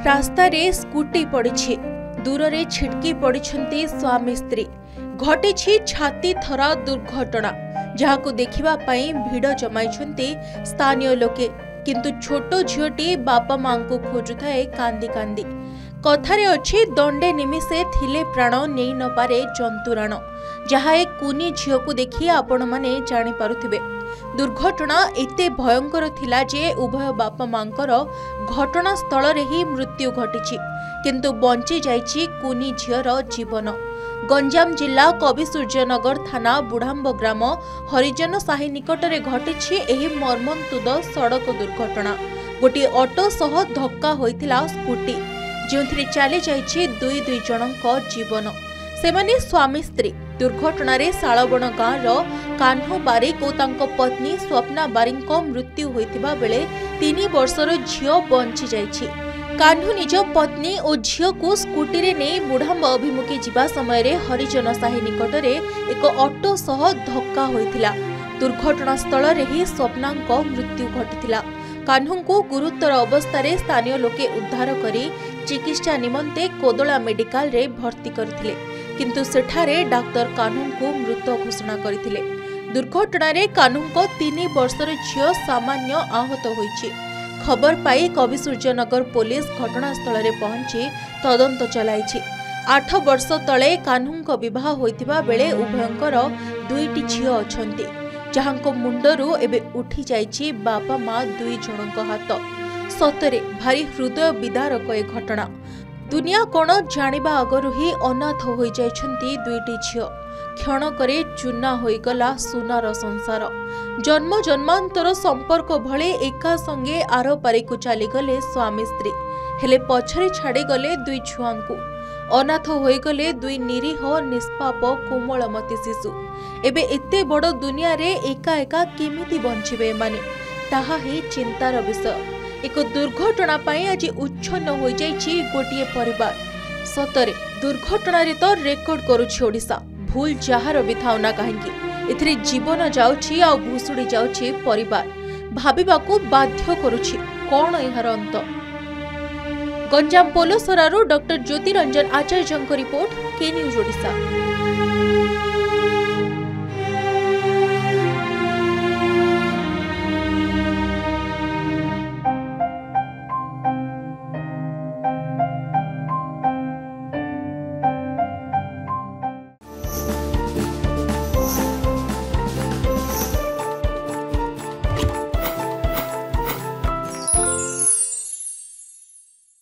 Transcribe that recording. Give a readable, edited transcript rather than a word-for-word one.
रास्तारे scooty पड़ी दूर रे छिटकी पड़ी स्वामी स्त्री घटी छाती थरा दुर्घटना जहां देखा भिड़ जमाई स्थानीय लोके किंतु छोट झीटी बापा मां को खोजुए कांदी कांदी कथारे अच्छी दंडे निमिषे थिले प्राण नहीं न पारे जंतुराण जहाँ एक कुनी झील को देखी आपण माने जानी पारुथिबे। दुर्घटना एते भयंकर थिला जे उभय बापा मांकर घटनास्थल रे ही मृत्यु घटी किंतु बंची जाइछि कुनी झीर जीवन। गंजाम जिला कविसूर्यनगर थाना बुढ़ाम्ब ग्राम हरिजन साही निकटरे घटी एही मर्मन्तुद सड़क दुर्घटना। गोटे ऑटो सह धक्का होइथिला स्कूटी जोंथिरे चली जाइछि दुई दुई जनक जीवन। सेमाने स्वामी स्त्री दुर्घटना रे सालबण गाँव कान्हू बारिक और तांको पत्नी स्वप्ना बारिक मृत्यु होइतिबा बेले 3 वर्षर झियो बंची जाइछि। कान्हू निज पत्नी और झियो को स्कूटी रे नै बुढ़ाम्ब अभिमुखी जिबा समय रे हरिजन साही निकटरे एक ऑटो सह धक्का होइतिला। दुर्घटना स्थल रे ही स्वप्नांको मृत्यु घटितिला। कान्हू को गुरुतर अवस्था रे स्थानीय लोके उद्धार करी चिकित्सा निमंते कोदला मेडिकल रे भर्ती करथिले किंतु सेठारे डाक्टर कान्हू को मृत घोषणा करथिले। दुर्घटना रे कान्हू को 3 वर्षर झियो सामान्य आहत होइछि। खबर पाई कविसूर्यनगर पुलिस घटनास्थल रे पहुंची तदंत चलाइछि। 8 वर्ष तले कान्हू को विवाह होइतिबा बेले उभयंकर 2टी झियो अछंती जहांको मुंडरू एबे उठी जाइछि बापा मां 2 जनक हाथ। सतरे भारी हृदय विदारक ए घटना। दुनिया कोण जानिबा आगरु ही अनाथ होई जाइछंती 2टी झियो। क्षणकरे चूना होईगला सुनार संसार। जन्म जन्मांतर संपर्क भले एका संगे आर पारी को चली गले स्वामी स्त्री हेले पछरे छाड़ी गले 2 छुआंकु। अनाथ होईगले 2 निरीह निष्पाप कोमलमती शिशु। एबे एते बड़ दुनिया रे एका एका केमिति बंचिबे माने ताहा ही चिंतार विषय। एक दुर्घटना पाई आज उच्छन्न हो जाइछि गोटिए परिवार। सतरे दुर्घटना रे तो रेकर्ड करूछि ओडिशा। भूल जहार भी थाउ ना काहेकि एथिरे जीवन जाउछि आ भुसुडी जाउछि परिवार। भाबिबाकू बाध्य करूछि कोन एहार अंत। गंजाम पोलोसरारू डॉक्टर ज्योति रंजन आचार्यଙ୍କ रिपोर्ट के न्यूज ओडिशा।